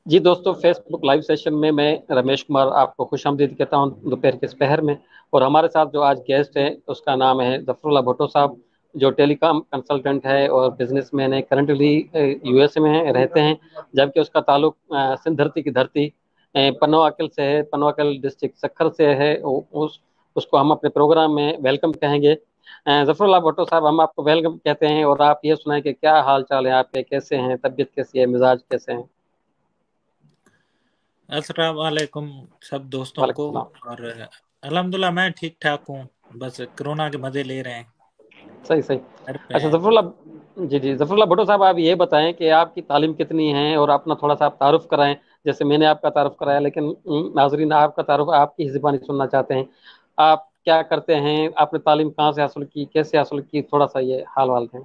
जी दोस्तों, Facebook live session में मैं रमेश कुमार आपको खुशामदीद कहता हूं दोपहर के इस पहर में। और हमारे साथ जो आज गेस्ट है उसका नाम है जफरुल्लाह भुट्टो साहब, जो टेलीकॉम कंसल्टेंट है और बिजनेसमैन है। करंटली यूएसए में रहते हैं, जबकि उसका ताल्लुक सिंध धरती की धरती पनवाकल से है, पनवाकल डिस्ट्रिक्ट सक्खर से है। उसको हम अपने प्रोग्राम में वेलकम कहेंगे। जफरुल्लाह भुट्टो साहब, हम आपको वेलकम कहते हैं और आप ये सुनाएं कि क्या हाल चाल है आपके, कैसे हैं, तबीयत कैसी है, मिजाज कैसे हैं। अस्सलाम वालेकुम सब दोस्तों वालेकुम को। सलाम। और अल्हम्दुलिल्लाह मैं ठीक ठाक हूँ। बस कोरोना के मजे ले रहे हैं, सही सही। घर पे अच्छा हैं। जफरुल्लाह, जी जी, जफरुल्लाह भुट्टो साहब, आप ये बताएं कि आपकी तालीम कितनी है और अपना थोड़ा सा आप तारुफ कराएं। जैसे मैंने आपका तारुफ कराया, लेकिन नाजरीन आपका तारुफ आपकी ही ज़ुबानी सुनना चाहते हैं। आप क्या करते हैं, आपने तालीम कहाँ से हासिल की, कैसे हासिल की, थोड़ा सा ये हाल वाल है।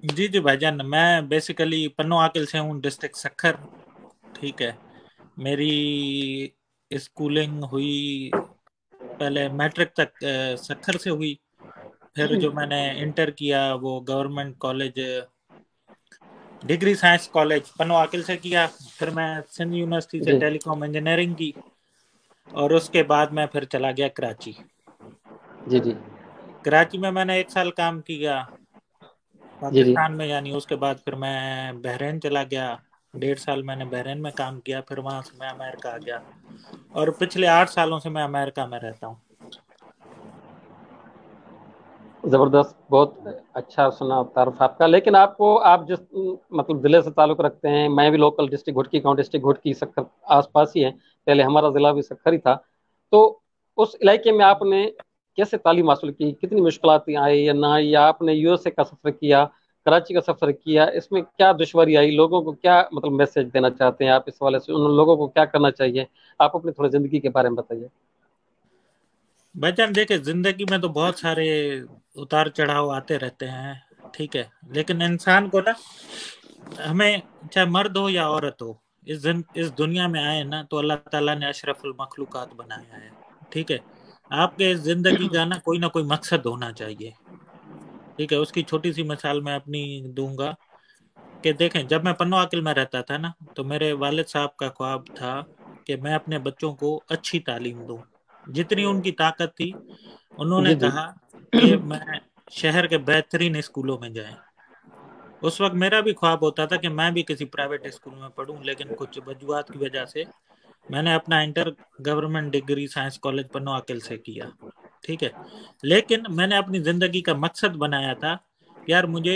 जी जी भाईजान, मैं बेसिकली पन्नो आकिल से हूँ, डिस्ट्रिक्ट सक्खर। ठीक है। मेरी स्कूलिंग हुई पहले मैट्रिक तक सक्खर से हुई। फिर जो मैंने इंटर किया वो government college, degree science college Pano Aqil से किया। फिर मैं सिंध यूनिवर्सिटी से जी टेलीकॉम इंजीनियरिंग की। और उसके बाद मैं फिर चला गया कराची। जी जी कराची में मैंने 1 साल काम किया जी जी। पाकिस्तान में, यानी उसके बाद फिर मैं बहरीन चला गया। 1.5 साल मैंने बहरीन में काम किया, फिर वहां से मैं अमेरिका आ गया। और पिछले 8 सालों से मैं अमेरिका में रहता हूँ। ज़बरदस्त, बहुत अच्छा सुना तारुफ आपका। लेकिन आपको, आप जिस मतलब ज़िले से ताल्लुक़ रखते हैं, मैं भी लोकल डिस्ट्रिक्ट घुटकी का हूँ, डिस्ट्रिक्ट घुटकी सक्खर आसपास ही है। पहले हमारा ज़िला भी सक्खर ही था। तो उस इलाके में आपने कैसे तालीम हासिल की, कितनी मुश्किलात आई या ना आई, या आपने यूएसए का सफ़र किया, कराची का सफ़र किया, इसमें क्या दुश्वारी आई, लोगों को क्या मतलब मैसेज देना चाहते हैं आप इस हवाले से, उन लोगों को क्या करना चाहिए। आप अपनी थोड़ी ज़िंदगी के बारे में बताइए। भाईजान देखे, जिंदगी में तो बहुत सारे उतार चढ़ाव आते रहते हैं। ठीक है। लेकिन इंसान को ना, हमें चाहे मर्द हो या औरत हो, इस दुनिया में आए ना तो अल्लाह ताला ने अशरफुल मखलूकात बनाया है। ठीक है। आपके जिंदगी का ना कोई मकसद होना चाहिए। ठीक है। उसकी छोटी सी मिसाल मैं अपनी दूंगा कि देखें, जब मैं पन्नो आकिल में रहता था ना, तो मेरे वालिद साहब का ख्वाब था कि मैं अपने बच्चों को अच्छी तालीम दूं, जितनी उनकी ताकत थी। उन्होंने जी जी कहा कि मैं शहर के बेहतरीन स्कूलों में जाएं। उस वक्त मेरा भी ख्वाब होता था कि मैं भी किसी प्राइवेट स्कूल में पढूं, लेकिन कुछ वजूहात की वजह से मैंने अपना inter government degree science college Pano Aqil से किया। ठीक है। लेकिन मैंने अपनी जिंदगी का मकसद बनाया था, यार मुझे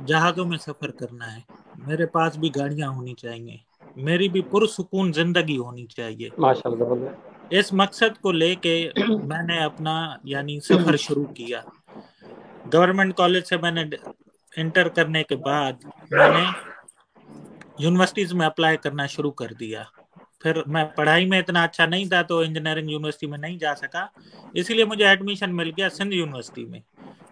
जहाजों में सफर करना है, मेरे पास भी गाड़ियां होनी चाहिए, मेरी भी पुरसुकून जिंदगी होनी चाहिए। माशाल्लाह, ज़बरदस्त। इस मकसद को लेके मैंने अपना यानी सफर शुरू किया। गवर्नमेंट कॉलेज से मैंने इंटर करने के बाद मैंने यूनिवर्सिटीज में अप्लाई करना शुरू कर दिया। फिर मैं पढ़ाई में इतना अच्छा नहीं था तो इंजीनियरिंग यूनिवर्सिटी में नहीं जा सका, इसीलिए मुझे एडमिशन मिल गया सिंध यूनिवर्सिटी में।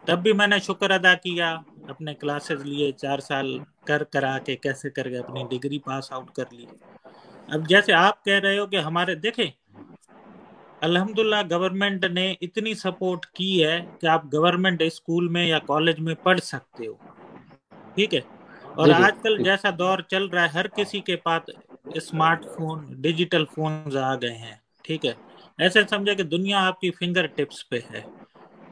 तब भी मैंने शुक्र अदा किया, अपने क्लासेस लिए 4 साल कर करा के कैसे करके अपनी डिग्री पास आउट कर ली। अब जैसे आप कह रहे हो कि हमारे देखें, अल्हम्दुलिल्लाह गवर्नमेंट ने इतनी सपोर्ट की है कि आप गवर्नमेंट स्कूल में या कॉलेज में पढ़ सकते हो। ठीक है। और जी जी आजकल जी। जैसा दौर चल रहा है, हर किसी के पास स्मार्टफोन, डिजिटल फोन आ गए हैं। ठीक है। ऐसे समझे कि दुनिया आपकी फिंगर टिप्स पे है।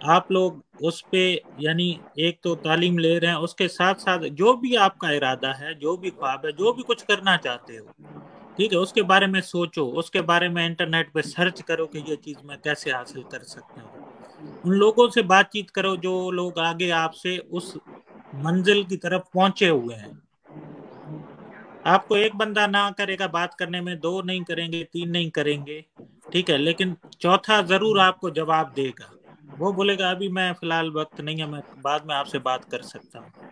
आप लोग उस पे यानी एक तो तालीम ले रहे हैं, उसके साथ साथ जो भी आपका इरादा है, जो भी ख्वाब है, जो भी कुछ करना चाहते हो, ठीक है, उसके बारे में सोचो, उसके बारे में इंटरनेट पे सर्च करो कि ये चीज मैं कैसे हासिल कर सकता हूँ। उन लोगों से बातचीत करो जो लोग आगे आपसे उस मंजिल की तरफ पहुंचे हुए हैं। आपको एक बंदा ना करेगा बात करने में, दो नहीं करेंगे, तीन नहीं करेंगे। ठीक है। लेकिन चौथा जरूर आपको जवाब देगा। वो बोलेगा अभी मैं फिलहाल वक्त नहीं है, मैं बाद में आपसे बात कर सकता हूँ।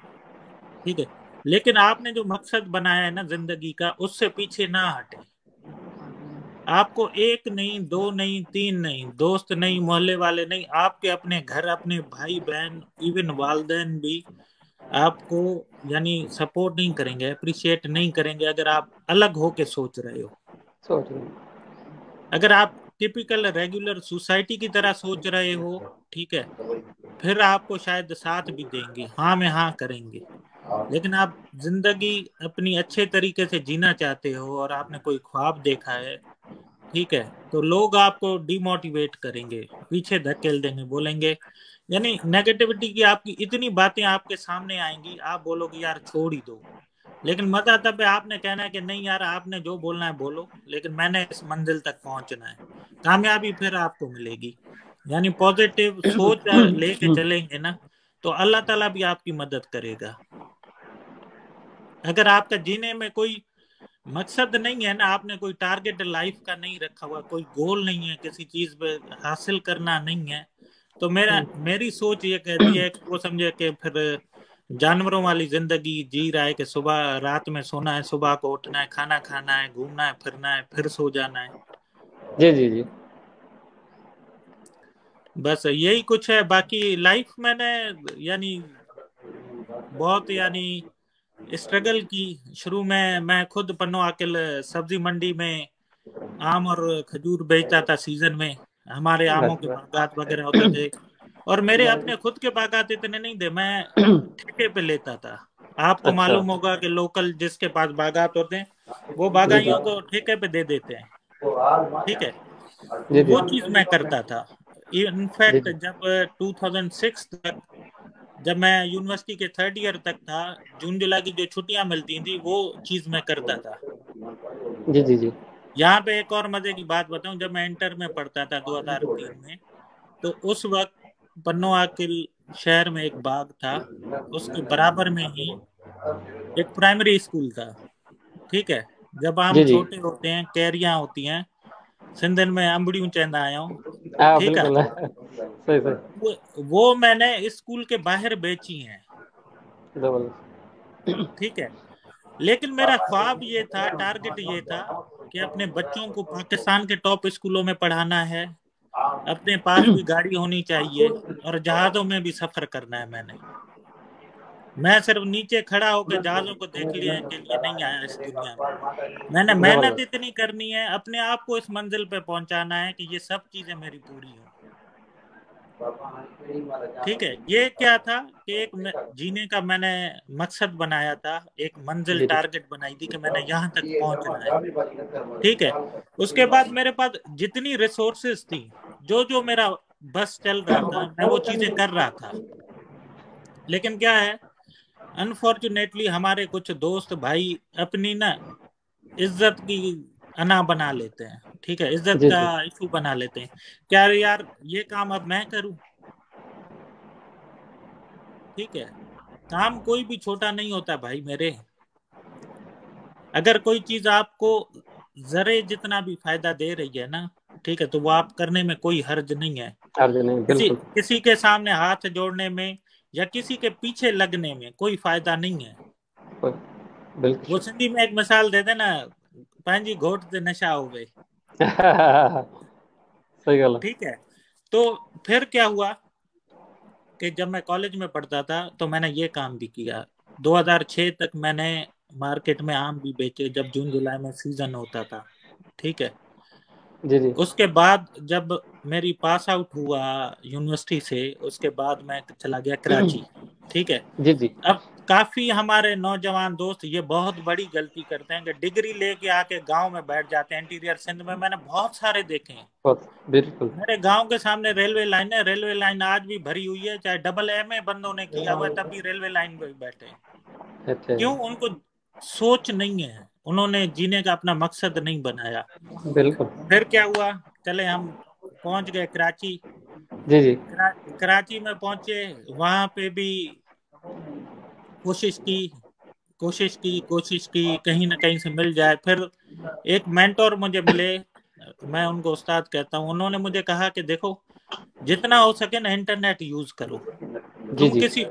ठीक है। लेकिन आपने जो मकसद बनाया है ना जिंदगी का, उससे पीछे ना हटे। आपको एक नहीं, दो नहीं, तीन नहीं, दोस्त नहीं, मोहल्ले वाले नहीं, आपके अपने घर, अपने भाई बहन, इवन वालदेन भी आपको यानी सपोर्ट नहीं करेंगे, अप्रिशिएट नहीं करेंगे अगर आप अलग होके सोच रहे हो। सोच रहे हैं। अगर आप टिपिकल रेगुलर सोसाइटी की तरह सोच रहे हो, ठीक है, फिर आपको शायद साथ भी देंगे, हाँ में हाँ करेंगे। लेकिन आप जिंदगी अपनी अच्छे तरीके से जीना चाहते हो और आपने कोई ख्वाब देखा है, ठीक है, तो लोग आपको डिमोटिवेट करेंगे, पीछे धकेल देंगे, बोलेंगे, यानी नेगेटिविटी की आपकी इतनी बातें आपके सामने आएंगी, आप बोलोगे यार छोड़ ही दो। लेकिन मजा तब है, आपने कहना है कि नहीं यार, आपने जो बोलना है बोलो, लेकिन मैंने इस मंजिल तक पहुंचना है। कामयाबी फिर आपको मिलेगी। यानी पॉजिटिव सोच लेके चलेंगे ना, तो अल्लाह ताला भी आपकी मदद करेगा। अगर आपका जीने में कोई मकसद नहीं है ना, आपने कोई टारगेट लाइफ का नहीं रखा हुआ, कोई गोल नहीं है, किसी चीज पे हासिल करना नहीं है, तो मेरी सोच ये कहती है कि वो समझे कि फिर जानवरों वाली जिंदगी जी रहा है, कि सुबह रात में सोना है, सुबह को उठना है, खाना खाना है, घूमना है, फिरना है, फिर सो जाना है। जी जी जी। बस यही कुछ है। बाकी लाइफ मैंने यानी बहुत यानी स्ट्रगल की। शुरू में मैं खुद पन्नो आकिल सब्जी मंडी में आम और खजूर बेचता था सीजन में। हमारे आमों के अच्छा। बागात वगैरह होते थे, और मेरे अपने खुद के बागात इतने नहीं थे, मैं ठेके पे लेता था। आपको अच्छा। मालूम होगा कि लोकल जिसके पास बागात होते हैं, वो जी जी बागाइयों को ठेके पे दे देते हैं, ठीक है। तो जी जी वो चीज मैं करता था। जी इनफैक्ट जी। जब 2006 तक, जब मैं यूनिवर्सिटी के थर्ड ईयर तक था, जून जुलाई की जो छुट्टियां मिलती थी वो चीज मैं करता था। जी जी जी। यहाँ पे एक और मजे की बात बताऊं, जब मैं इंटर में पढ़ता था 2003 में, तो उस वक्त पन्नुआ के शहर में एक बाग था, उसके बराबर में ही एक प्राइमरी स्कूल था, ठीक है। जब हम जी जी। छोटे होते हैं, कैरियां होती हैं, सिंधन में अंबड़ियों चंदा आया हूँ, हाँ ठीक है। बिल्कुल है। सही सही। वो मैंने स्कूल के बाहर बेची हैं, डबल। ठीक है। लेकिन मेरा ख्वाब ये था, टारगेट ये था कि अपने बच्चों को पाकिस्तान के टॉप स्कूलों में पढ़ाना है, अपने पास भी गाड़ी होनी चाहिए, और जहाजों में भी सफर करना है मैंने। मैं सिर्फ नीचे खड़ा होकर जहाजों को देख लिया के लिए नहीं आया इस दुनिया में। मैंने मेहनत जबरदस्त। इतनी करनी है, अपने आप को इस मंजिल पे पहुंचाना है कि ये सब चीजें मेरी पूरी हो, ठीक है। ये क्या था कि जीने का मैंने मकसद बनाया था, एक मंजिल जी जी। टारगेट बनाई थी कि मैंने यहाँ तक पहुंचना है, ठीक है। उसके बाद मेरे पास जितनी रिसोर्सेज थी, जो जो मेरा बस चल रहा था, मैं वो चीजें कर रहा था। लेकिन क्या है, अनफॉर्चुनेटली हमारे कुछ दोस्त भाई अपनी ना इज्जत की अना बना लेते हैं, ठीक है, इज्जत जी का जी। इशू बना लेते हैं। क्या यार ये काम अब मैं करूं, ठीक है। काम कोई भी छोटा नहीं होता भाई मेरे। अगर कोई चीज आपको जरे जितना भी फायदा दे रही है ना, ठीक है, तो वो आप करने में कोई हर्ज नहीं है। अर्ज नहीं, किसी बिल्कुल। किसी के सामने हाथ जोड़ने में या किसी के पीछे लगने में कोई फायदा नहीं है। वो बिल्कुल। सिंधी में एक मिसाल दे देना, पंहिंजी घोट ते नशा हो गए, सही गल ठीक है। तो फिर क्या हुआ कि जब मैं कॉलेज में पढ़ता था तो मैंने ये काम भी किया। 2006 तक मैंने मार्केट में आम भी बेचे, जब जून जुलाई में सीजन होता था, ठीक है। जी जी। उसके बाद जब मेरी पास आउट हुआ यूनिवर्सिटी से, उसके बाद मैं चला गया कराची, ठीक है। जी जी। अब काफी हमारे नौजवान दोस्त ये बहुत बड़ी गलती करते हैं कि डिग्री लेके आके गांव में बैठ जाते हैं। इंटीरियर सिंध में मैंने बहुत सारे देखे हैं। बहुत बिल्कुल। मेरे गांव के सामने रेलवे लाइन है, रेलवे लाइन आज भी भरी हुई है, चाहे डबल एमए बंदों ने किया हुआ है तब भी रेलवे लाइन पे बैठे हैं। अच्छा। क्यों? उनको सोच नहीं है, उन्होंने जीने का अपना मकसद नहीं बनाया। बिल्कुल। फिर क्या हुआ, चले हम पहुंच गए कराची। जी जी। कराची में पहुंचे, वहां पे भी कोशिश की, कोशिश की कहीं ना कहीं से मिल जाए। फिर एक मेंटोर मुझे मिले, मैं उनको उस्ताद कहता हूँ। उन्होंने मुझे कहा कि देखो, जितना हो सके ना इंटरनेट यूज करो। जी तुम जी। किसी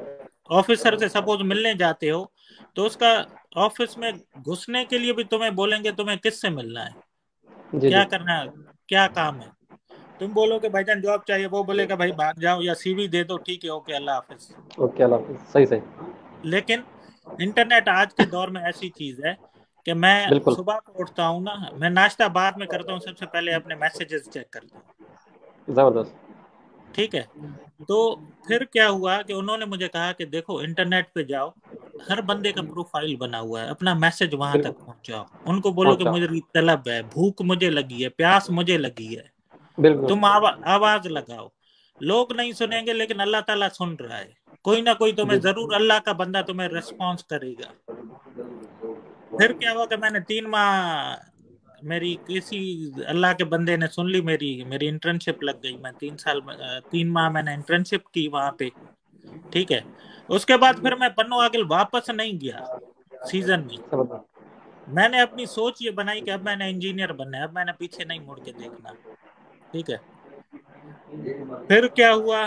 ऑफिसर से सपोज मिलने जाते हो, तो उसका ऑफिस में घुसने के लिए भी तुम्हें बोलेंगे तुम्हें किससे मिलना है, जी क्या जी। करना है, क्या काम है। तुम बोलोगे भाईजान जॉब चाहिए, वो बोलेगा भाई भाग जाओ या सीवी दे दो, ठीक है, ओके, अल्लाह हाफिज। ओके, अल्लाह हाफिज़। सही सही। लेकिन इंटरनेट आज के दौर में ऐसी चीज है कि मैं बिल्कुल। सुबह को उठता हूँ ना, मैं नाश्ता बाद में करता हूँ, सबसे पहले अपने मैसेजेस चेक करता हूँ, जबरदस्त। ठीक है। तो फिर क्या हुआ कि उन्होंने मुझे कहा कि देखो इंटरनेट पे जाओ, हर बंदे का प्रोफाइल बना हुआ है, अपना मैसेज वहां तक बिल्कुल पहुंचाओ, उनको बोलो कि पहुंचा। मुझे तलब है, भूख मुझे लगी है, प्यास मुझे लगी है, बिल्कुल तुम आवाज लगाओ। लोग नहीं सुनेंगे लेकिन अल्लाह ताला सुन रहा है, कोई ना कोई तुम्हें जी जरूर, अल्लाह का बंदा तुम्हें रिस्पॉन्स करेगा। फिर क्या हुआ कि मैंने 3 माह, मेरी किसी अल्लाह के बंदे ने सुन ली, मेरी मेरी इंटर्नशिप लग गई। मैं 3 साल में 3 माह मैंने इंटर्नशिप की वहां पे। ठीक है, उसके बाद फिर मैं पन्नू आगिल वापस नहीं गया सीजन में। समझ। मैंने अपनी सोच ये बनाई कि अब मैंने इंजीनियर बनना है, अब मैंने पीछे नहीं मुड़ के देखना। ठीक है, फिर क्या हुआ,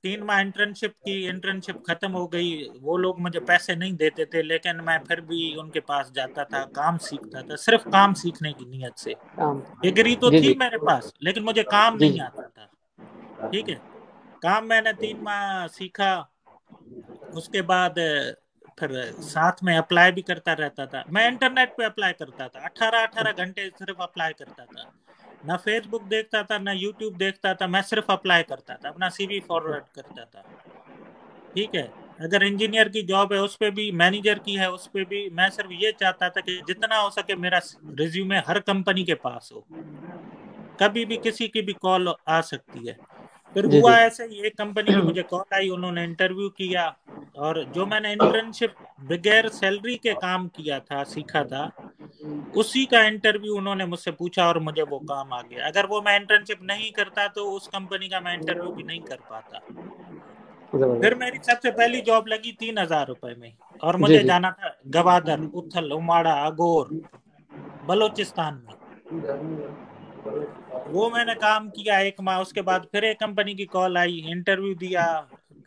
3 माह इंटर्नशिप की, इंटर्नशिप खत्म हो गई। वो लोग मुझे पैसे नहीं देते थे, लेकिन मैं फिर भी उनके पास जाता था, काम सीखता था, सिर्फ काम सीखने की नीयत से। काम। डिग्री तो जी थी जी मेरे पास, लेकिन मुझे काम जी नहीं जी। आता था। ठीक है, काम मैंने 3 माह सीखा। उसके बाद फिर साथ में अप्लाई भी करता रहता था। मैं इंटरनेट पे अप्लाई करता था, 18-18 घंटे सिर्फ अप्लाई करता था। ना फेसबुक देखता था, ना यूट्यूब देखता था, मैं सिर्फ अप्लाई करता था, अपना सीवी फॉरवर्ड करता था। ठीक है, अगर इंजीनियर की जॉब है उस पे भी, मैनेजर की है उस पे भी, मैं सिर्फ ये चाहता था कि जितना हो सके मेरा रिज्यूमे हर कंपनी के पास हो, कभी भी किसी की भी कॉल आ सकती है। फिर जी हुआ जी। ऐसे ही, एक कंपनी की मुझे कॉल आई, उन्होंने इंटरव्यू किया, और जो मैंने इंटर्नशिप बगैर सैलरी के काम किया था, सीखा था, उसी का इंटरव्यू उन्होंने मुझसे पूछा और मुझे वो काम आ गया। अगर वो मैं इंटर्नशिप नहीं करता तो उस कंपनी का मैं इंटरव्यू भी नहीं कर पाता। फिर जबरदस्त। मेरी सबसे पहली जॉब लगी 3,000 रुपए में, और जी मुझे जी। जाना था गवादर, उथल, उमाड़ा, अगोर, बलोचिस्तान में। वो मैंने काम किया 1 माह। उसके बाद फिर एक कंपनी की कॉल आई, इंटरव्यू दिया,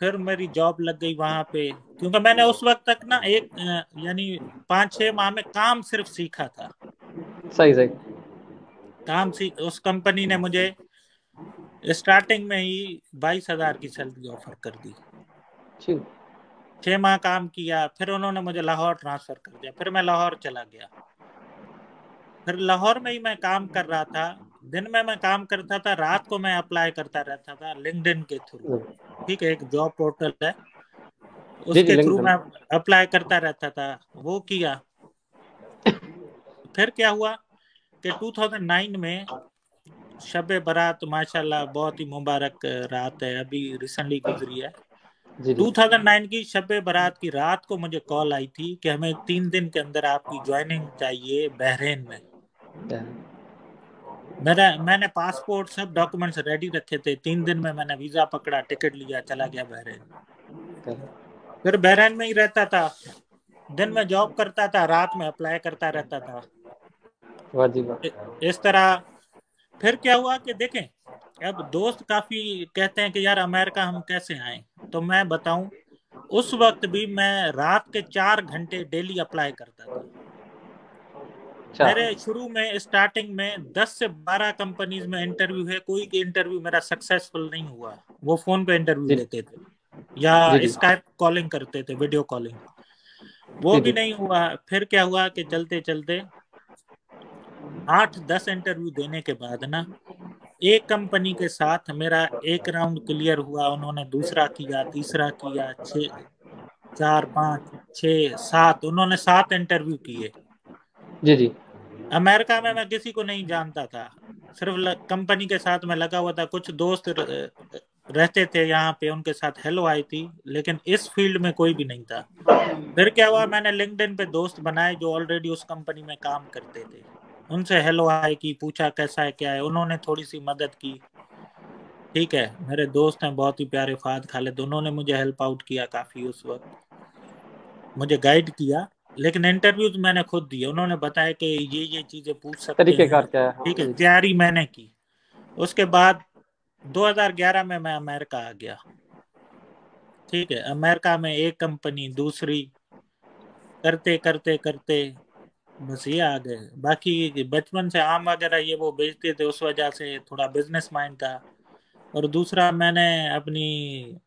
फिर मेरी जॉब लग गई वहां पे। क्योंकि मैंने उस वक्त तक ना यानी 5-6 माह में काम सिर्फ सीखा था। सही सही। उस कंपनी ने मुझे स्टार्टिंग में ही 22,000 की सैलरी ऑफर कर दी। ठीक। 6 माह काम किया, फिर उन्होंने मुझे लाहौर ट्रांसफर कर दिया, फिर मैं लाहौर चला गया। फिर लाहौर में ही मैं काम कर रहा था। दिन में मैं काम करता था, रात को मैं अप्लाई करता रहता था लिंक्डइन के थ्रू। ठीक है, एक जॉब पोर्टल है, जी जी उसके थ्रू लिंक्डइन। मैं अप्लाई करता रहता था, वो किया। फिर क्या हुआ कि 2009 में शब बारात, माशाल्लाह बहुत ही मुबारक रात है, अभी रिसेंटली गुजरी है। जी जी। 2009 की शब बारात की रात को मुझे कॉल आई थी कि हमें 3 दिन के अंदर आपकी ज्वाइनिंग चाहिए बहरीन में। मैंने पासपोर्ट सब डॉक्यूमेंट्स रेडी रखे थे। 3 दिन में मैंने वीजा पकड़ा, टिकट लिया, चला गया बहरीन। फिर बहरीन में ही रहता था, दिन में जॉब करता था, रात में अप्लाई करता रहता था। वाजिब। इस तरह फिर क्या हुआ कि देखें, अब दोस्त काफी कहते हैं कि यार अमेरिका हम कैसे आए, तो मैं बताऊं, उस वक्त भी मैं रात के 4 घंटे डेली अप्लाई करता था। अच्छा। मेरे शुरू में स्टार्टिंग में 10 से 12 कंपनीज में इंटरव्यू है, कोई इंटरव्यू मेरा सक्सेसफुल नहीं हुआ। वो फोन पे इंटरव्यू जी लेते थे या जी जी स्काइप कॉलिंग करते थे, वीडियो कॉलिंग, वो जी भी जी। नहीं हुआ। फिर क्या हुआ कि चलते चलते 8-10 इंटरव्यू देने के बाद ना, एक कंपनी के साथ मेरा एक राउंड क्लियर हुआ, उन्होंने दूसरा किया, तीसरा किया, 4, 5, 6, 7, उन्होंने 7 इंटरव्यू किए। जी जी। अमेरिका में मैं किसी को नहीं जानता था, सिर्फ कंपनी के साथ मैं लगा हुआ था। कुछ दोस्त रहते थे यहाँ पे, उनके साथ हेलो आई थी, लेकिन इस फील्ड में कोई भी नहीं था। फिर क्या हुआ, मैंने लिंक्डइन पे दोस्त बनाए जो ऑलरेडी उस कंपनी में काम करते थे, उनसे हेलो हाय की, पूछा कैसा है क्या है, उन्होंने थोड़ी सी मदद की। ठीक है, मेरे दोस्त हैं बहुत ही प्यारे, फाद खालिद, उन्होंने मुझे हेल्प आउट किया काफी उस वक्त, मुझे गाइड किया। लेकिन इंटरव्यूज मैंने खुद दिए, उन्होंने बताया कि ये चीजें पूछ सकते हैं। तरीकेकार क्या है? हाँ ठीक है, जी। तैयारी मैंने की। उसके बाद 2011 में मैं अमेरिका आ गया। ठीक है, अमेरिका में एक कंपनी दूसरी, करते करते करते बस ये आ गए। बाकी बचपन से आम वगैरह ये वो बेचते थे, उस वजह से थोड़ा बिजनेस माइंड था। और दूसरा, मैंने अपनी,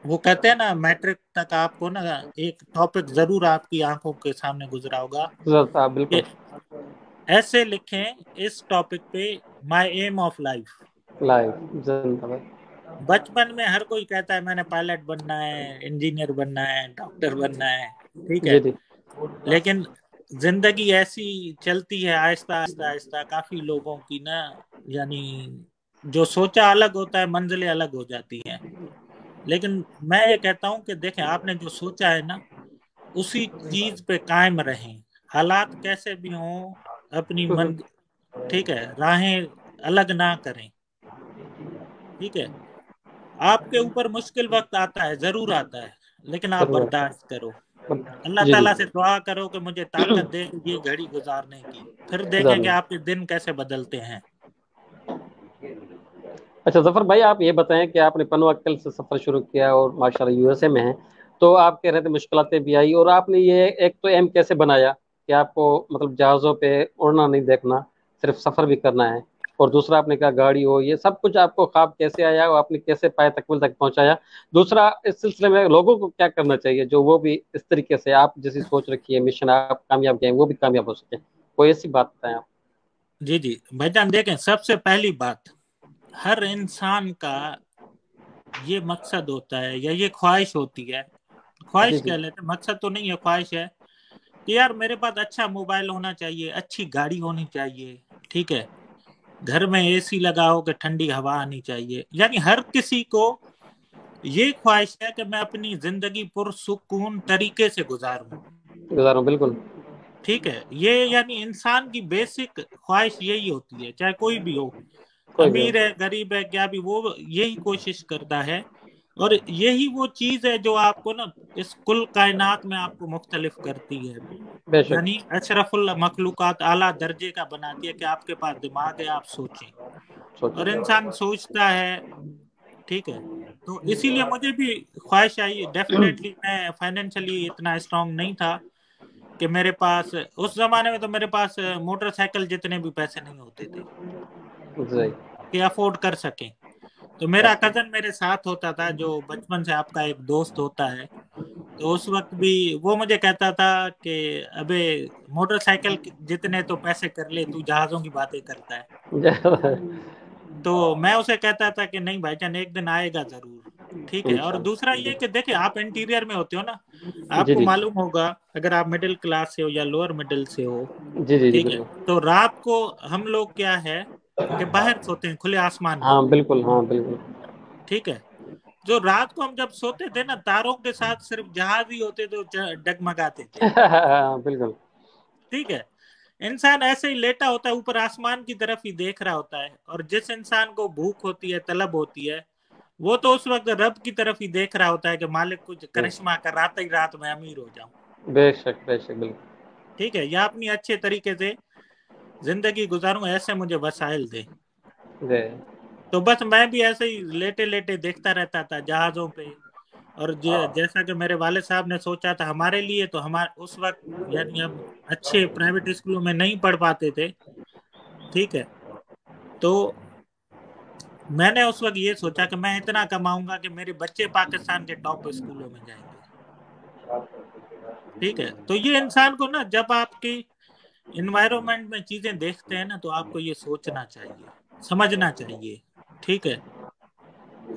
वो कहते हैं ना, मैट्रिक तक आपको ना एक टॉपिक जरूर आपकी आंखों के सामने गुजरा होगा जरूरत आप कि बिल्कुल। ऐसे लिखें इस टॉपिक पे, my aim of life. Live जिंदाबाद। बचपन में हर कोई कहता है मैंने पायलट बनना है, इंजीनियर बनना है, डॉक्टर बनना है, ठीक है। जी जी। लेकिन जिंदगी ऐसी चलती है, आहिस्ता आहिस्ता आहिस्ता काफी लोगों की ना, यानी जो सोचा अलग होता है, मंजिलें अलग हो जाती हैं। लेकिन मैं ये कहता हूँ कि देखें, आपने जो सोचा है ना, उसी चीज पे कायम रहें, हालात कैसे भी हों, अपनी मन, ठीक है, राहें अलग ना करें, ठीक है। आपके ऊपर मुश्किल वक्त आता है, जरूर आता है, लेकिन आप जरूर। बर्दाश्त करो। अल्लाह जी जी। ताला से दुआ करो कि मुझे ताकत दे ये घड़ी गुजारने की, फिर देखें कि जरूर। आपके दिन कैसे बदलते हैं। अच्छा जफर भाई, आप ये बताएं कि आपने पनवाक्कल से सफर शुरू किया और माशाल्लाह यूएसए में है, तो आप कह रहे थे मुश्किलातें भी आई, और आपने ये एक तो एम कैसे बनाया कि आपको मतलब जहाज़ों पे उड़ना नहीं देखना, सिर्फ सफर भी करना है, और दूसरा आपने कहा गाड़ी हो, ये सब कुछ आपको ख्वाब कैसे आया और आपने कैसे पाए तकमील तक पहुंचाया? दूसरा, इस सिलसिले में लोगों को क्या करना चाहिए जो वो भी इस तरीके से आप जैसी सोच रखी है, मिशन आप कामयाब गए वो भी कामयाब हो सके, कोई ऐसी बात बताएं आप। जी जी भाईजान, देखें, सबसे पहली बात, हर इंसान का ये मकसद होता है या ये ख्वाहिश होती है, जी ख्वाहिश जी। कह लेते हैं, मकसद तो नहीं है, ख्वाहिश है कि यार मेरे पास अच्छा मोबाइल होना चाहिए, अच्छी गाड़ी होनी चाहिए, ठीक है, घर में एसी लगा हो कि ठंडी हवा आनी चाहिए। यानी हर किसी को ये ख्वाहिश है कि मैं अपनी जिंदगी पुरसुकून तरीके से गुजारूं, गुजारो बिल्कुल। ठीक है। ये यानी इंसान की बेसिक ख्वाहिश यही होती है, चाहे कोई भी हो, कोई भी हो। अमीर है, गरीब है, क्या भी, वो यही कोशिश करता है। और यही वो चीज है जो आपको ना इस कुल कायनात में आपको मुख्तलिफ करती है, बेशक। यानी अशरफुल मखलूकात, आला दर्जे का बनाती है कि आपके पास दिमाग है, आप सोचें। और सोचो। इंसान सोचता है, ठीक है। तो इसीलिए मुझे भी ख्वाहिश आई। डेफिनेटली मैं फाइनेंशियली इतना स्ट्रांग नहीं था कि मेरे पास, उस जमाने में तो मेरे पास मोटरसाइकिल जितने भी पैसे नहीं होते थे जी। कि अफोर्ड कर सकें। तो मेरा कजन मेरे साथ होता था, जो बचपन से आपका एक दोस्त होता है। तो उस वक्त भी वो मुझे कहता था कि अबे, मोटरसाइकिल जितने तो पैसे कर ले, तू जहाजों की बातें करता है। तो मैं उसे कहता था कि नहीं भाईजान, एक दिन आएगा जरूर, ठीक है। और दूसरा इंशाल्लाह। ये कि देखिए, आप इंटीरियर में होते हो ना, जी आपको जी। मालूम होगा, अगर आप मिडिल क्लास से हो या लोअर मिडिल से हो, जी जी जी ठीक है, बिल्कुल। तो रात को हम लोग क्या है कि बाहर सोते हैं खुले आसमान में, हाँ बिल्कुल, हाँ बिल्कुल। ठीक है। जो रात को हम जब सोते थे ना, तारों के साथ सिर्फ जहाज ही होते थे जो डगमगाते थे, हाँ बिल्कुल। ठीक है। इंसान ऐसे ही लेटा होता है, ऊपर आसमान की तरफ ही देख रहा होता है। और जिस इंसान को भूख होती है, तलब होती है, वो तो उस वक्त रब की तरफ ही देख रहा होता है कि मालिक कुछ करिश्मा कर, रात ही रात में अमीर हो जाऊं, बेशक बेशक बिल्कुल। ठीक है, या अपनी अच्छे तरीके से जिंदगी गुजारूं, ऐसे मुझे वसाइल दे। जी। तो बस मैं भी ऐसे ही लेटे लेटे देखता रहता था जहाजों पे। और जैसा कि मेरे वाले साहब ने सोचा था हमारे लिए, तो हमारे उस वक्त, यानी हम अच्छे प्राइवेट स्कूलों में नहीं पढ़ पाते थे, ठीक है। तो मैंने उस वक्त ये सोचा कि मैं इतना कमाऊंगा कि मेरे बच्चे पाकिस्तान के टॉप स्कूलों में जाएंगे, ठीक है। तो ये इंसान को ना, जब आपकी इन्वायरमेंट में चीजें देखते हैं ना, तो आपको ये सोचना चाहिए, समझना चाहिए, ठीक है।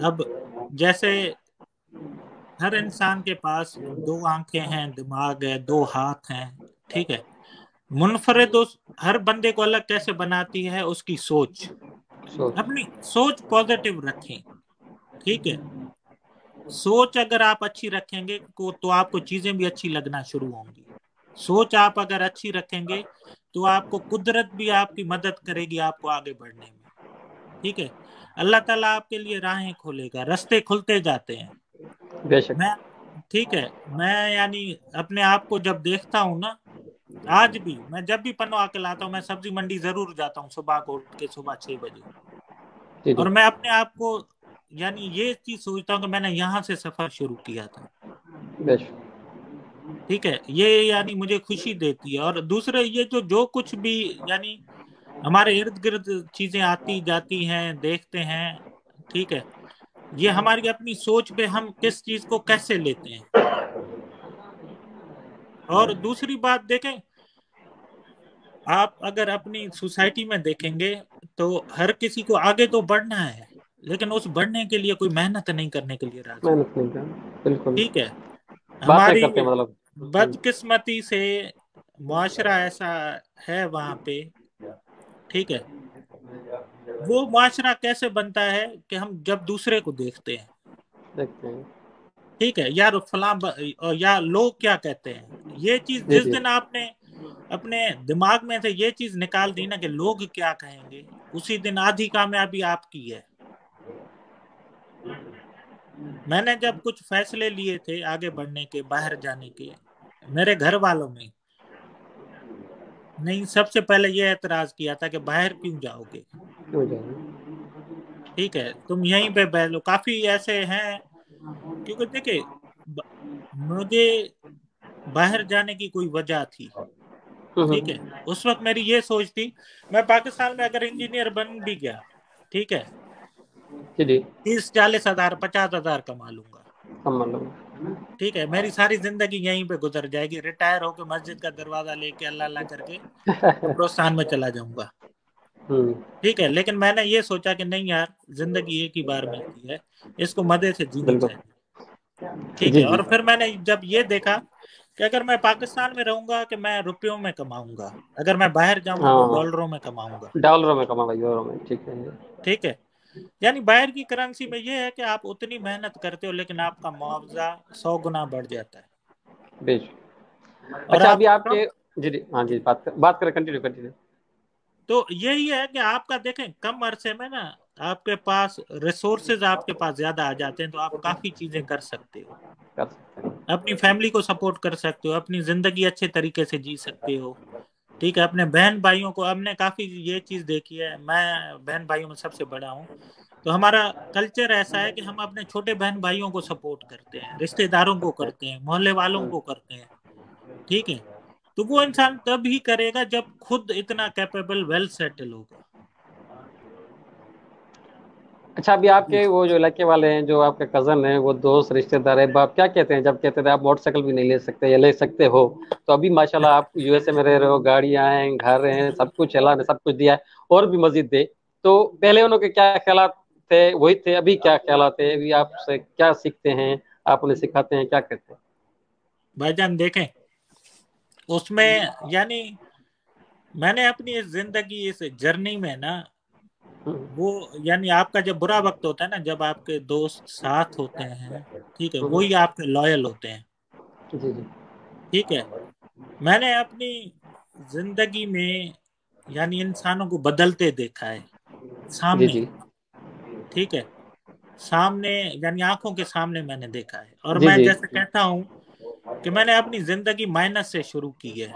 अब जैसे हर इंसान के पास दो आंखें हैं, दिमाग है, दो हाथ हैं, ठीक है। मुनफरिद हर बंदे को अलग कैसे बनाती है उसकी सोच। सोच। अपनी सोच पॉजिटिव रखें, ठीक है। सोच अगर आप अच्छी रखेंगे तो आपको चीजें भी अच्छी लगना शुरू होंगी। सोच आप अगर अच्छी रखेंगे तो आपको कुदरत भी आपकी मदद करेगी आपको आगे बढ़ने में, ठीक है। अल्लाह ताला आपके लिए राहें खोलेगा, रास्ते खुलते जाते हैं। बेशक। मैं, ठीक है, मैं यानी अपने आप को जब देखता हूँ ना, आज भी मैं जब भी पन्ना आके लाता हूँ, मैं सब्जी मंडी जरूर जाता हूँ सुबह को उठ के, सुबह 6 बजे। जी जी। और मैं अपने आप को यानी ये चीज सोचता हूँ कि मैंने यहाँ से सफर शुरू किया था, बेशक। ठीक है। ये यानी मुझे खुशी देती है। और दूसरे ये जो कुछ भी, यानी हमारे इर्द गिर्द चीजें आती जाती हैं, देखते हैं, ठीक है, ये हमारी अपनी सोच पे हम किस चीज को कैसे लेते हैं। और दूसरी बात देखें, आप अगर अपनी सोसाइटी में देखेंगे, तो हर किसी को आगे तो बढ़ना है, लेकिन उस बढ़ने के लिए कोई मेहनत नहीं करने के लिए राजी। मेहनत नहीं कर, बिल्कुल ठीक है, बातें हमारी करते हैं मतलब। बदकिस्मती से मुआशरा ऐसा है वहां पे। ठीक है, वो मुआशरा कैसे बनता है कि हम जब दूसरे को देखते हैं, देखते हैं। ठीक है, यार या लोग क्या कहते हैं, ये चीज जी जिस जी। दिन आपने अपने दिमाग में से ये चीज निकाल दी ना कि लोग क्या कहेंगे, उसी दिन आधी कामयाबी आपकी है। मैंने जब कुछ फैसले लिए थे आगे बढ़ने के, बाहर जाने के, मेरे घर वालों में नहीं सबसे पहले ये एतराज किया था कि बाहर क्यों जाओगे, हो जाएगा। ठीक है, तुम यहीं पे बैठ लो। काफी ऐसे हैं, क्योंकि देखिए ब- मुझे बाहर जाने की कोई वजह थी, ठीक है, हम्म। उस वक्त मेरी ये सोच थी, मैं पाकिस्तान में अगर इंजीनियर बन भी गया, ठीक है, जी जी। 30-40 हजार 50 हजार कमा लूंगा, हम मान लो। ठीक है, मेरी सारी जिंदगी यहीं पे गुजर जाएगी, रिटायर होकर मस्जिद का दरवाजा लेके अल्लाह अल्लाह करके कब्रिस्तान में चला जाऊंगा, हम्म। ठीक है। लेकिन मैंने ये सोचा कि नहीं यार, जिंदगी एक ही बार मिलती है, इसको मजे से जीनी बिल्कुल। चाहिए, ठीक जी है। जी। और फिर मैंने जब ये देखा कि अगर मैं पाकिस्तान में रहूंगा कि मैं रुपयों में कमाऊंगा, अगर मैं बाहर जाऊंगा तो हाँ, डॉलरों में कमाऊंगा, डॉलरों में कमा भाई, यूरो में, ठीक है। ठीक है। यानी बाहर की करेंसी में ये है कि आप उतनी मेहनत करते हो लेकिन आपका मुआवजा 100 गुना बढ़ जाता है, बेच। और अच्छा, आप अभी कम। आपके, जी जी, हाँ जी, बात करें, कंटिन्यू कंटिन्यू। तो यही है कि आपका देखें कम अरसे में ना आपके पास रिसोर्सेज आपके पास ज्यादा आ जाते हैं, तो आप काफी चीजें कर सकते हो, कर सकते हैं। अपनी फैमिली को सपोर्ट कर सकते हो, अपनी जिंदगी अच्छे तरीके से जी सकते हो, ठीक है। अपने बहन भाइयों को, हमने काफी ये चीज देखी है, मैं बहन भाइयों में सबसे बड़ा हूँ, तो हमारा कल्चर ऐसा है कि हम अपने छोटे बहन भाइयों को सपोर्ट करते हैं, रिश्तेदारों को करते हैं। करते हैं, मोहल्ले वालों हम्म। को करते हैं, ठीक है। तो वो इंसान तब ही करेगा जब खुद इतना कैपेबल वेल सेटल होगा। अच्छा, अभी जी। आपके वो जो इलाके वाले हैं, जो आपके कजन हैं, वो दोस्त रिश्तेदार है, बाप क्या कहते हैं जब कहते थे आप मोटरसाइकिल भी नहीं ले सकते या ले सकते हो? तो अभी माशाल्लाह आप यूएसए में रह रहे हो, गाड़ियां हैं, घर हैं, सब कुछ, अल्लाह ने सब कुछ दिया है, और भी मजीद दे। तो पहले उनके क्या ख्यालात थे, वही थे, अभी क्या ख्यालात है, अभी आपसे क्या सीखते हैं, आप उन्हें सिखाते हैं, क्या कहते हैं? भाईजान देखें उसमें, यानी मैंने अपनी इस जिंदगी इस जर्नी में ना, हम्म। वो यानी आपका जब बुरा वक्त होता है ना, जब आपके दोस्त साथ होते हैं, ठीक है, हम्म। वही आपके लॉयल होते हैं, जी जी। ठीक है। मैंने अपनी जिंदगी में यानी इंसानों को बदलते देखा है जी सामने, जी। ठीक है, सामने, यानी आंखों के सामने मैंने देखा है। और जी मैं जी। जैसे कहता हूं कि मैंने अपनी जिंदगी माइनस से शुरू की है,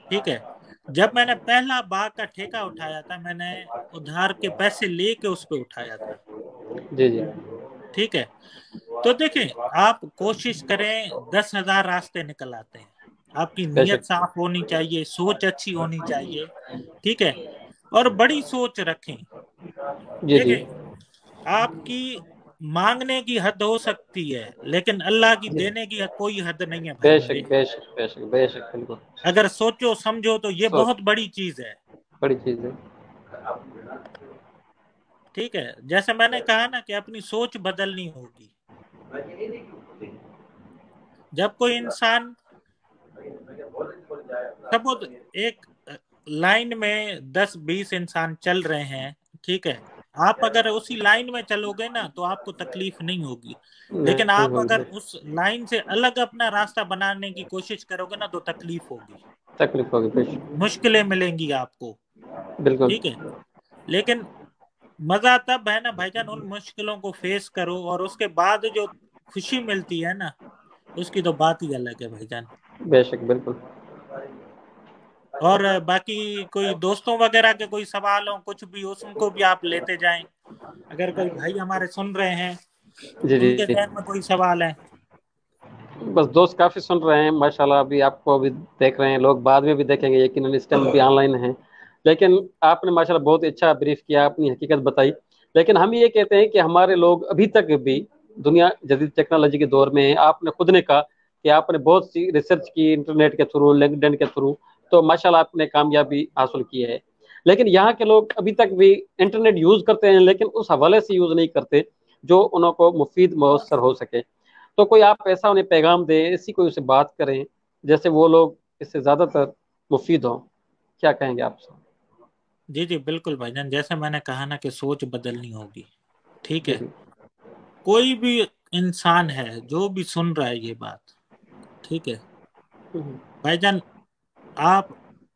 ठीक है। जब मैंने पहला बाग का ठेका उठाया था, मैंने उधार के पैसे लेके उस पे उठाया था, जी जी। ठीक है। तो देखें, आप कोशिश करें, 10 हजार रास्ते निकल आते हैं, आपकी नीयत बेशक। साफ होनी चाहिए, सोच अच्छी होनी चाहिए, ठीक है। और बड़ी सोच रखें, जी जी। देखें आपकी मांगने की हद हो सकती है लेकिन अल्लाह की जी। देने की कोई हद नहीं है भाई बेशक मेरे। बेशक बेशक बेशक, बिल्कुल। अगर सोचो समझो तो ये सोच बहुत बड़ी चीज है, बड़ी चीज है। ठीक है। जैसे मैंने कहा ना कि अपनी सोच बदलनी होगी। जब कोई इंसान, सपोज एक लाइन में 10-20 इंसान चल रहे हैं, ठीक है, आप अगर उसी लाइन में चलोगे ना तो आपको तकलीफ नहीं होगी, लेकिन नहीं आप अगर होगी। उस लाइन से अलग अपना रास्ता बनाने की कोशिश करोगे ना तो तकलीफ होगी, तकलीफ होगी, बेशक। मुश्किलें मिलेंगी आपको, बिल्कुल। ठीक है। लेकिन मजा तब है ना भाईजान, उन मुश्किलों को फेस करो और उसके बाद जो खुशी मिलती है ना, उसकी तो बात ही अलग है भाईजान। बेशक, बिल्कुल। और बाकी कोई दोस्तों वगैरह के कोई सवाल हो, कुछ भी हो, उनको भी आप लेते जाएं। अगर कोई भाई हमारे सुन रहे हैं, जी उनके जी। जहन में कोई सवाल है। बस दोस्त काफी सुन रहे हैं माशाल्लाह, अभी आपको अभी देख रहे हैं लोग, बाद में भी देखेंगे यकीनन, इस टाइम भी ऑनलाइन है। लेकिन आपने माशाल्लाह बहुत अच्छा ब्रीफ किया, अपनी हकीकत बताई। लेकिन हम ये कहते हैं कि हमारे लोग अभी तक भी, दुनिया जदीद टेक्नोलॉजी के दौर में है, आपने खुद ने कहा कि आपने बहुत सी रिसर्च की इंटरनेट के थ्रू, लिंक्डइन के थ्रू, तो माशाल्लाह आपने कामयाबी हासिल की है। लेकिन यहाँ के लोग अभी तक भी इंटरनेट यूज करते हैं, लेकिन उस हवाले से यूज नहीं करते जो उनको मुफीद मयसर हो सके। तो कोई आप ऐसा उन्हें पैगाम दें, ऐसी कोई उसे बात करें जैसे वो लोग इससे ज्यादातर मुफीद हों, क्या कहेंगे आप? जी जी बिल्कुल भाईजान, जैसे मैंने कहा ना कि सोच बदलनी होगी। ठीक जी है, जी। कोई भी इंसान है जो भी सुन रहा है ये बात, ठीक है हम्म, भाईजान, आप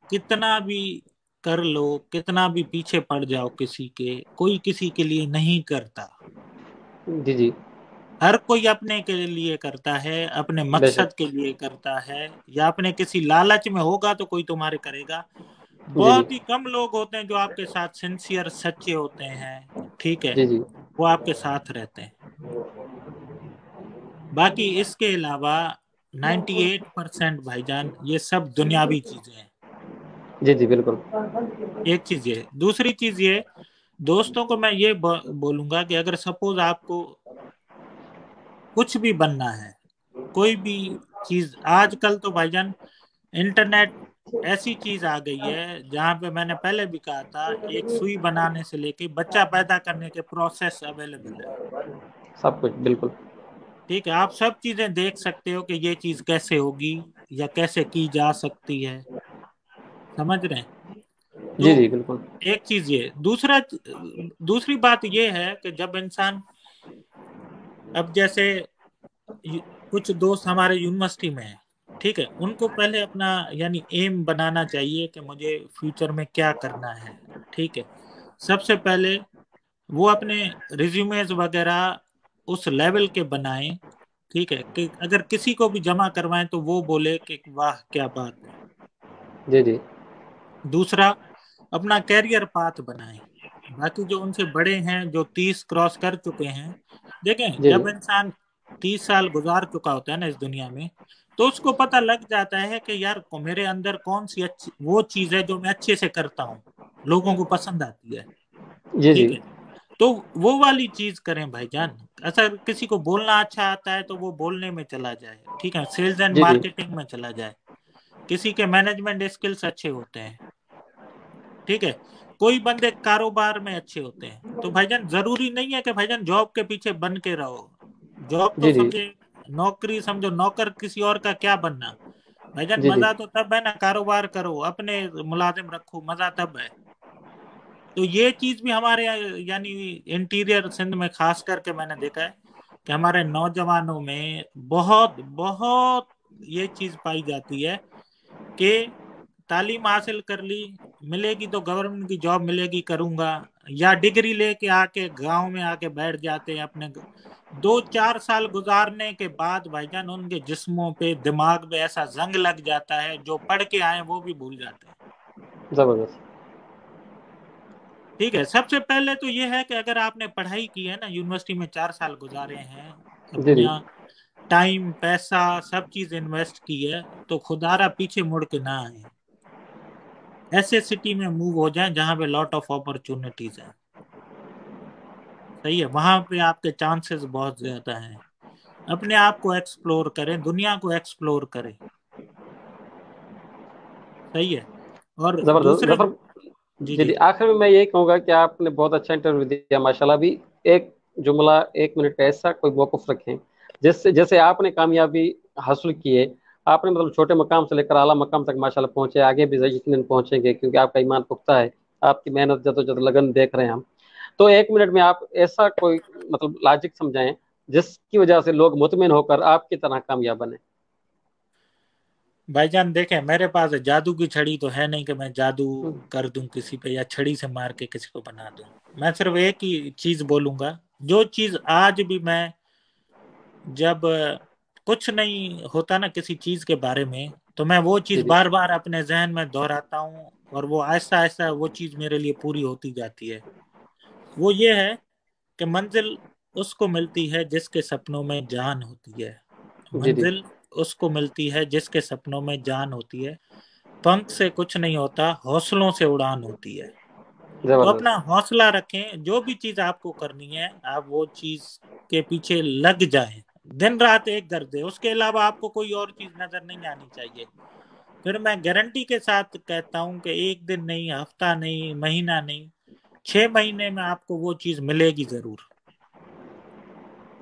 कितना भी कर लो, कितना भी पीछे पड़ जाओ किसी के, कोई किसी के लिए नहीं करता। जी जी। हर कोई अपने के लिए करता है, अपने बेशक। मकसद के लिए करता है, या अपने किसी लालच में होगा तो कोई तुम्हारे करेगा। जी जी। बहुत ही कम लोग होते हैं जो आपके साथ सिंसियर सच्चे होते हैं, ठीक है, जी जी। वो आपके साथ रहते हैं। बाकी इसके अलावा 98% भाईजान ये सब दुनियावी चीजें हैं। जी जी बिल्कुल। एक चीज ये, दूसरी चीज ये, दोस्तों को मैं ये बोलूंगा कि अगर सपोज आपको कुछ भी बनना है, कोई भी चीज, आजकल तो भाईजान इंटरनेट ऐसी चीज आ गई है जहां पे मैंने पहले भी कहा था, एक सुई बनाने से लेके बच्चा पैदा करने के प्रोसेस अवेलेबल है। सब कुछ बिल्कुल। ठीक है, आप सब चीजें देख सकते हो कि ये चीज कैसे होगी या कैसे की जा सकती है, समझ रहे हैं? तो जी जी बिल्कुल। एक चीज ये, दूसरी बात ये है कि जब इंसान, अब जैसे कुछ दोस्त हमारे यूनिवर्सिटी में हैं, ठीक है, उनको पहले अपना यानी एम बनाना चाहिए कि मुझे फ्यूचर में क्या करना है। ठीक है, सबसे पहले वो अपने रिज्यूमेज वगैरह उस लेवल के बनाएं, ठीक है, कि अगर किसी को भी जमा करवाएं तो वो बोले कि वाह क्या बात है। जी जी। दूसरा, अपना कैरियर पाथ बनाएं। बाकी जो उनसे बड़े हैं, जो 30 क्रॉस कर चुके हैं, देखें जी जी। जब इंसान 30 साल गुजार चुका होता है ना इस दुनिया में, तो उसको पता लग जाता है कि यार मेरे अंदर कौन सी अच्छी वो चीज है जो मैं अच्छे से करता हूँ, लोगों को पसंद आती है। जी ठीक जी। है, तो वो वाली चीज करें भाईजान। अगर किसी को बोलना अच्छा आता है तो वो बोलने में चला जाए, ठीक है, सेल्स एंड जी जी। मार्केटिंग में चला जाए। किसी के मैनेजमेंट स्किल्स अच्छे होते हैं, ठीक है, कोई बंदे कारोबार में अच्छे होते हैं। तो भाईजान जरूरी नहीं है कि भाईजान जॉब के पीछे बन के रहो। जॉब तो जी जी। समझे, नौकरी समझो, नौकर किसी और का क्या बनना। भाईजान जी जी। मजा तो तब है ना, कारोबार करो, अपने मुलाजिम रखो, मजा तब है। तो ये चीज भी हमारे यानी इंटीरियर सिंध में खास करके मैंने देखा है कि हमारे नौजवानों में बहुत बहुत ये चीज पाई जाती है कि तालीम हासिल कर ली, मिलेगी तो गवर्नमेंट की जॉब मिलेगी करूंगा, या डिग्री लेके आके गांव में आके बैठ जाते हैं अपने 2-4 साल गुजारने के बाद भाईजान उनके जिस्मों पे दिमाग पे ऐसा जंग लग जाता है, जो पढ़ के आए वो भी भूल जाते हैं। जबरदस्त। ठीक है, सबसे पहले तो ये है कि अगर आपने पढ़ाई की है ना, यूनिवर्सिटी में 4 साल गुजारे हैं, जी जी। अपना टाइम पैसा सब चीज इन्वेस्ट की है, तो खुदारा पीछे मुड़ के ना आए। ऐसे सिटी में मूव हो जाएं जहां पे लॉट ऑफ अपॉर्चुनिटीज हैं। सही है, वहां पे आपके चांसेस बहुत ज्यादा हैं। अपने आप को एक्सप्लोर करें, दुनिया को एक्सप्लोर करें। सही है। और जबरदस्त दूसरे, जफर। जी जी जी जी, आखिर में मैं यही कहूंगा कि आपने बहुत अच्छा इंटरव्यू दिया माशाल्लाह। भी एक जुमला, 1 मिनट का ऐसा कोई मौकफ रखें जिससे, जैसे आपने कामयाबी हासिल की है, आपने मतलब छोटे मकाम से लेकर आला मकाम तक माशाल्लाह पहुंचे, आगे भी यकीनन पहुंचेंगे क्योंकि आपका ईमान पुख्ता है, आपकी मेहनत जदोजहद लगन देख रहे हैं हम। तो 1 मिनट में आप ऐसा कोई मतलब लॉजिक समझाएं जिसकी वजह से लोग मुतमिन होकर आपकी तरह कामयाब बने। भाईजान, देखें मेरे पास जादू की छड़ी तो है नहीं कि मैं जादू हम्म, कर दूं किसी पे, या छड़ी से मार के किसी को बना दूं। मैं सिर्फ एक ही चीज बोलूंगा, जो चीज आज भी मैं, जब कुछ नहीं होता ना किसी चीज के बारे में, तो मैं वो चीज जी जी। बार बार अपने जहन में दोहराता हूँ, और वो आहिस्ता आहिस्ता वो चीज मेरे लिए पूरी होती जाती है। वो ये है कि मंजिल उसको मिलती है जिसके सपनों में जान होती है। जी जी। मंजिल उसको मिलती है जिसके सपनों में जान होती है। पंख से कुछ नहीं होता, हौसलों से उड़ान होती है। तो अपना जबरदस्त। हौसला रखें, जो भी चीज आपको करनी है आप वो चीज के पीछे लग जाएं, दिन रात एक कर दे, उसके अलावा आपको कोई और चीज नजर नहीं आनी चाहिए। फिर मैं गारंटी के साथ कहता हूं कि एक दिन नहीं, हफ्ता नहीं, महीना नहीं, 6 महीने में आपको वो चीज मिलेगी जरूर।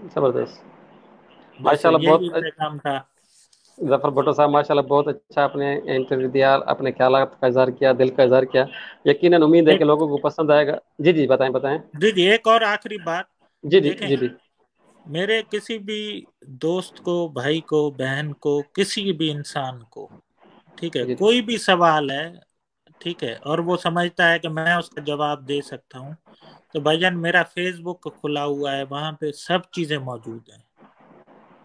जबरदस्त। बस माशाल्लाह यही बहुत। मेरा काम था। जफर भुट्टो साहब माशाल्लाह बहुत अच्छा आपने इंटरव्यू दिया, अपने ख्यालात का इजहार किया, दिल का इजहार किया। यकीनन उम्मीद है एक, कि लोगों को पसंद आएगा। जी जी, बताएं बताएं। जी जी, एक और आखिरी बात। जी जी देखें, जी जी। मेरे किसी भी दोस्त को, भाई को, बहन को, किसी भी इंसान को, ठीक है, जी कोई भी सवाल है, ठीक है, और वो समझता है कि मैं उसका जवाब दे सकता हूँ, तो भाईजान मेरा फेसबुक खुला हुआ है, वहां पे सब चीजें मौजूद हैं।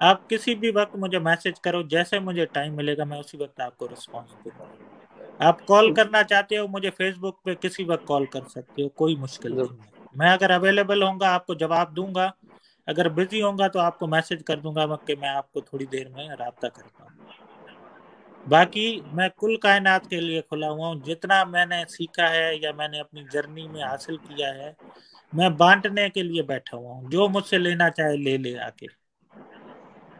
आप किसी भी वक्त मुझे मैसेज करो, जैसे मुझे टाइम मिलेगा मैं उसी वक्त आपको रिस्पॉन्स दूंगा। आप कॉल करना चाहते हो मुझे फेसबुक पे, किसी वक्त कॉल कर सकते हो, कोई मुश्किल जब नहीं है। मैं अगर अवेलेबल होऊंगा आपको जवाब दूंगा, अगर बिजी होऊंगा तो आपको मैसेज कर दूंगा कि मैं आपको थोड़ी देर में राब्ता करता हूँ। बाकी मैं कुल कायनात के लिए खुला हुआ हूँ। जितना मैंने सीखा है या मैंने अपनी जर्नी में हासिल किया है, मैं बांटने के लिए बैठा हुआ हूँ। जो मुझसे लेना चाहे ले ले आके।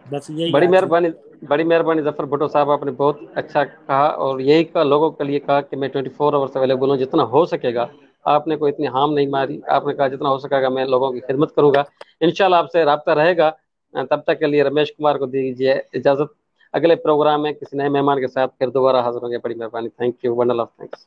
बस यही बड़ी आखिरी। मेहरबानी, बड़ी मेहरबानी जफर भुट्टो साहब, आपने बहुत अच्छा कहा, और यही का लोगों के लिए कहा कि मैं 24 आवर्स अवेलेबल हूँ, जितना हो सकेगा। आपने कोई इतनी हार्म नहीं मारी, आपने कहा जितना हो सकेगा मैं लोगों की खिदमत करूंगा। इंशाल्लाह आपसे रब्ता रहेगा। तब तक के लिए रमेश कुमार को दीजिए इजाजत। अगले प्रोग्राम में किसी नए मेहमान के साथ फिर दोबारा हाजिर होंगे। बड़ी मेहरबानी, thank you, bundle of thanks.